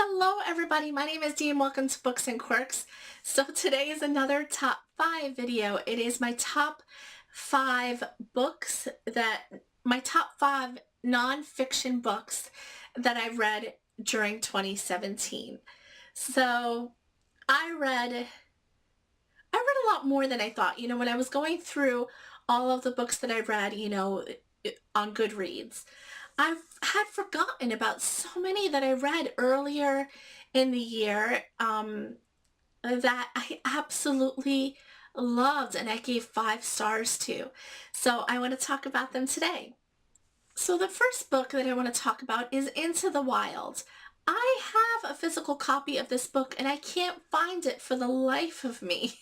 Hello everybody, my name is Dee and welcome to Books and Quirks. So today is another top 5 video. It is my top 5 books my top 5 nonfiction books that I read during 2017. So I read a lot more than I thought. When I was going through all of the books that I read, on Goodreads, I had forgotten about so many that I read earlier in the year that I absolutely loved and I gave 5 stars to. So I want to talk about them today. So the first book that I want to talk about is Into the Wild. I have a physical copy of this book and I can't find it for the life of me.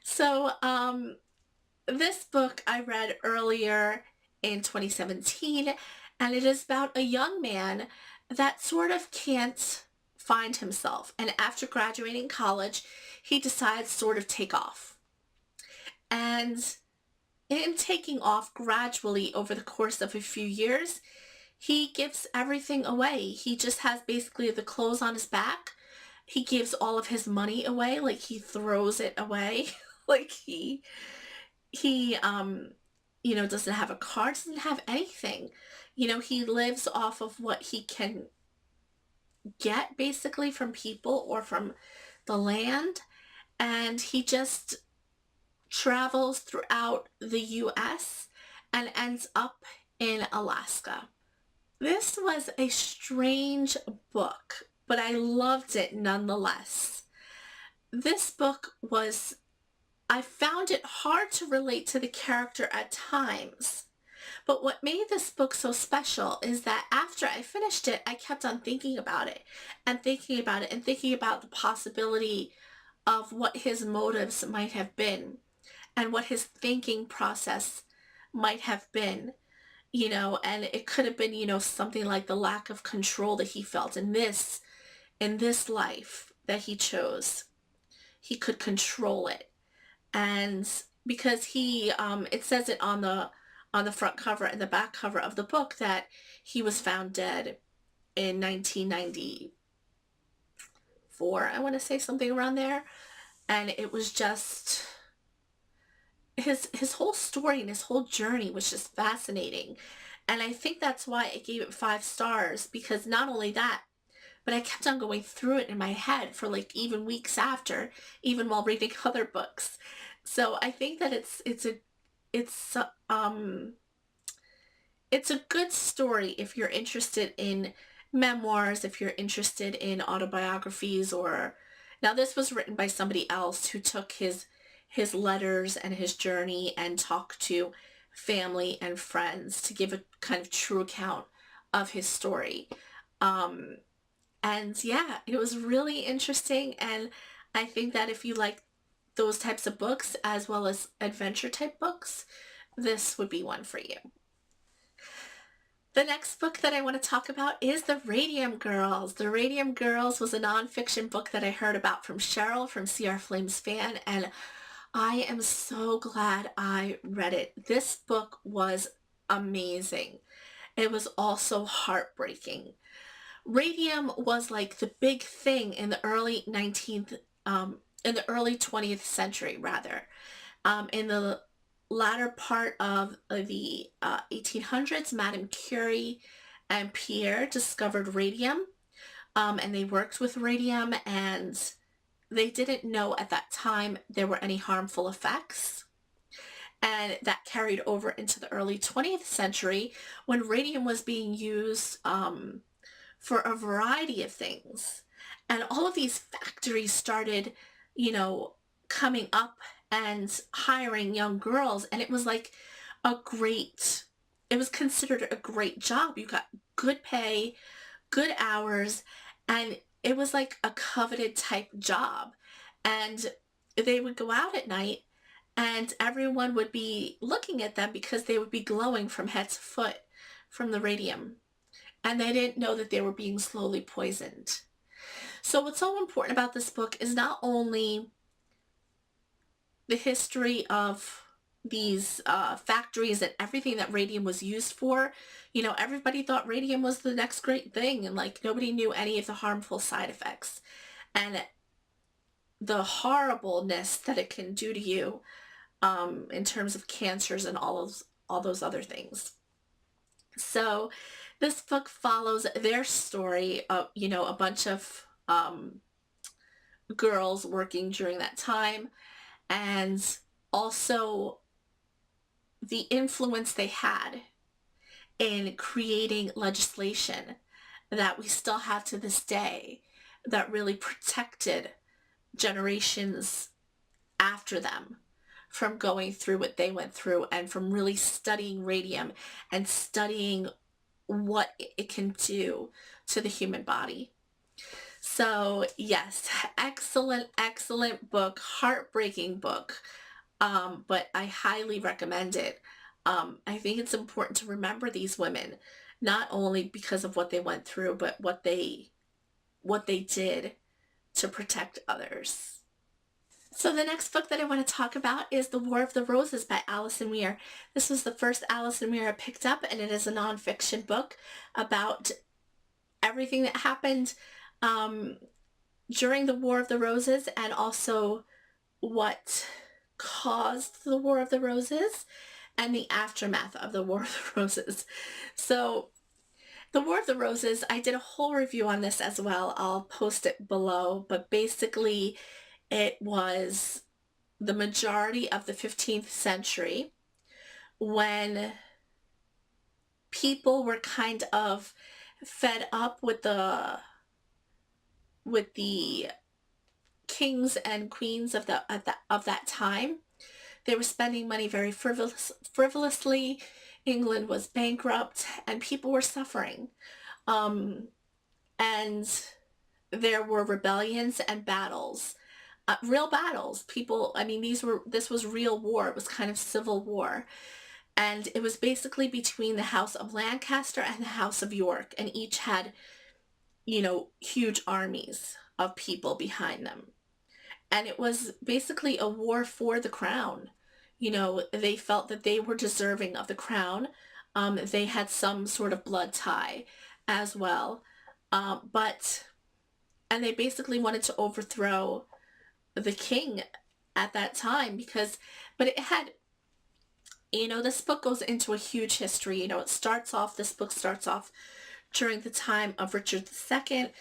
So this book I read earlier in 2017, and it is about a young man that sort of can't find himself. And after graduating college, he decides to sort of take off. And in taking off gradually over the course of a few years, he gives everything away. He just has basically the clothes on his back. He gives all of his money away, like he throws it away. Like he doesn't have a car, doesn't have anything. He lives off of what he can get basically from people or from the land, and he just travels throughout the US and ends up in Alaska. This was a strange book, but I loved it nonetheless. This book I found it hard to relate to the character at times. But what made this book so special is that after I finished it, I kept on thinking about it and thinking about it and thinking about the possibility of what his motives might have been and what his thinking process might have been, and it could have been, something like the lack of control that he felt in this life that he chose. He could control it. And because it says it on the front cover and the back cover of the book that he was found dead in 1994, I want to say, something around there. And it was just his whole story and his whole journey was just fascinating. And I think that's why I gave it 5 stars, because not only that, but I kept on going through it in my head for like even weeks after, even while reading other books. So I think that it's a good story if you're interested in memoirs, if you're interested in autobiographies. Or now this was written by somebody else who took his letters and his journey and talked to family and friends to give a kind of true account of his story. And yeah, it was really interesting, and I think that if you like those types of books as well as adventure type books, this would be one for you. The next book that I want to talk about is The Radium Girls. The Radium Girls was a nonfiction book that I heard about from Cheryl from CR Flames Fan, and I am so glad I read it. This book was amazing. It was also heartbreaking. Radium was like the big thing in the early 20th century, rather. In the latter part of the 1800s, Madame Curie and Pierre discovered radium, and they worked with radium, and they didn't know at that time there were any harmful effects. And that carried over into the early 20th century when radium was being used for a variety of things. And all of these factories started, coming up and hiring young girls. And it was like it was considered a great job. You got good pay, good hours, and it was like a coveted type job. And they would go out at night and everyone would be looking at them because they would be glowing from head to foot from the radium. And they didn't know that they were being slowly poisoned. So what's so important about this book is not only the history of these factories and everything that radium was used for. You know, everybody thought radium was the next great thing, and like nobody knew any of the harmful side effects and the horribleness that it can do to you, in terms of cancers and all those other things. So this book follows their story of, you know, a bunch of girls working during that time, and also the influence they had in creating legislation that we still have to this day that really protected generations after them from going through what they went through, and from really studying radium and studying what it can do to the human body. So yes, excellent book, heartbreaking book, but I highly recommend it. I think it's important to remember these women, not only because of what they went through, but what they did to protect others. So the next book that I want to talk about is The War of the Roses by Alison Weir. This was the first Alison Weir I picked up, and it is a nonfiction book about everything that happened during the War of the Roses, and also what caused the War of the Roses and the aftermath of the War of the Roses. So the War of the Roses, I did a whole review on this as well. I'll post it below, but basically it was the majority of the 15th century when people were kind of fed up with the kings and queens of that time. They were spending money very frivolously. England was bankrupt, and people were suffering. And there were rebellions and battles, real battles. People, I mean, this was real war. It was kind of civil war. And it was basically between the House of Lancaster and the House of York, and each had, you know, huge armies of people behind them. And it was basically a war for the crown. You know, they felt that they were deserving of the crown. They had some sort of blood tie as well. And they basically wanted to overthrow the king at that time but it had, you know, this book goes into a huge history. You know, this book starts off during the time of Richard II,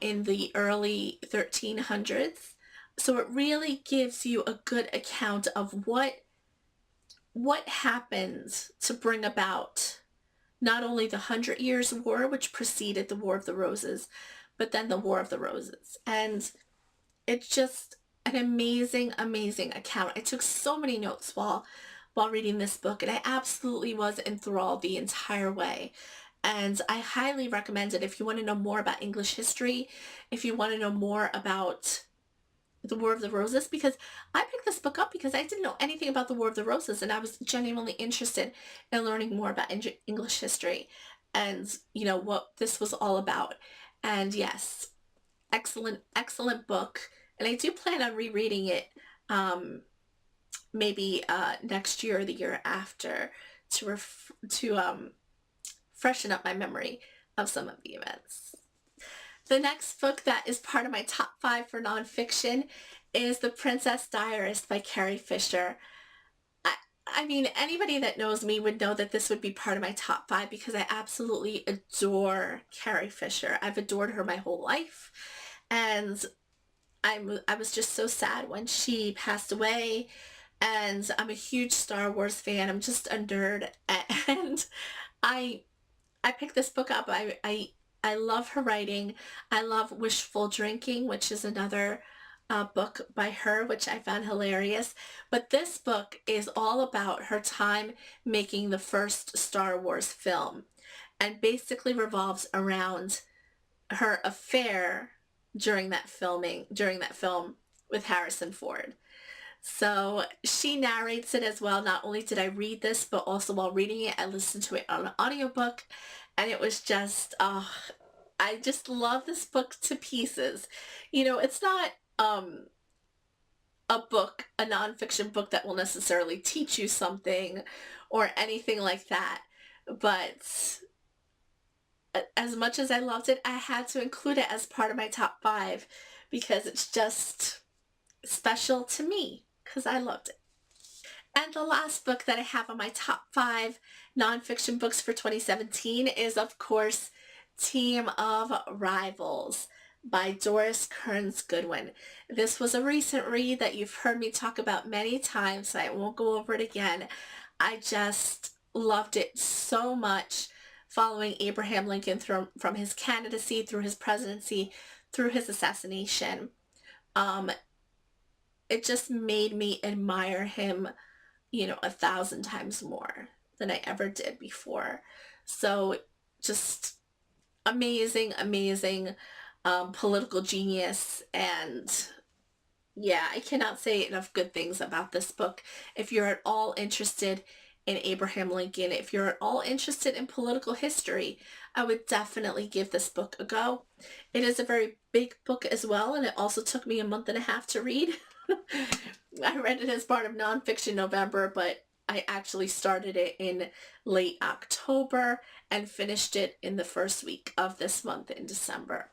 in the early 1300s. So it really gives you a good account of what happened to bring about not only the 100 Years' War, which preceded the War of the Roses, but then the War of the Roses. And it's just an amazing account. I took so many notes while reading this book, and I absolutely was enthralled the entire way. And I highly recommend it if you want to know more about English history, if you want to know more about the War of the Roses, because I picked this book up because I didn't know anything about the War of the Roses, and I was genuinely interested in learning more about English history and, you know, what this was all about. And yes, excellent book. And I do plan on rereading it, maybe next year or the year after, to freshen up my memory of some of the events. The next book that is part of my top 5 for nonfiction is The Princess Diaries by Carrie Fisher. I mean, anybody that knows me would know that this would be part of my top 5 because I absolutely adore Carrie Fisher. I've adored her my whole life, and I was just so sad when she passed away, and I'm a huge Star Wars fan. I'm just a nerd, and I picked this book up. I love her writing. I love Wishful Drinking, which is another book by her, which I found hilarious. But this book is all about her time making the first Star Wars film, and basically revolves around her affair during that film with Harrison Ford. So she narrates it as well. Not only did I read this, but also while reading it, I listened to it on an audiobook, and it was just, I just love this book to pieces. You know, it's not, a book, a nonfiction book that will necessarily teach you something or anything like that. But as much as I loved it, I had to include it as part of my top 5 because it's just special to me because I loved it. And the last book that I have on my top 5 nonfiction books for 2017 is, of course, Team of Rivals by Doris Kearns Goodwin. This was a recent read that you've heard me talk about many times, so I won't go over it again. I just loved it so much, following Abraham Lincoln from his candidacy through his presidency, through his assassination. Um, it just made me admire him, 1,000 times more than I ever did before. So just amazing, amazing political genius. And yeah, I cannot say enough good things about this book. If you're at all interested in Abraham Lincoln, if you're at all interested in political history, I would definitely give this book a go. It is a very big book as well, and it also took me a month and a half to read. I read it as part of Nonfiction November, but I actually started it in late October and finished it in the first week of this month in December.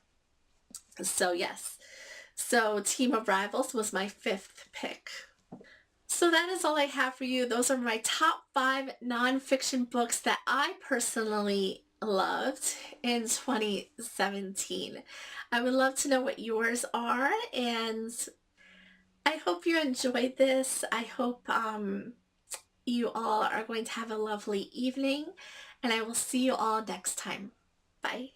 So yes, so Team of Rivals was my 5th pick. So that is all I have for you. Those are my top 5 nonfiction books that I personally loved in 2017. I would love to know what yours are, and I hope you enjoyed this. I hope you all are going to have a lovely evening, and I will see you all next time. Bye.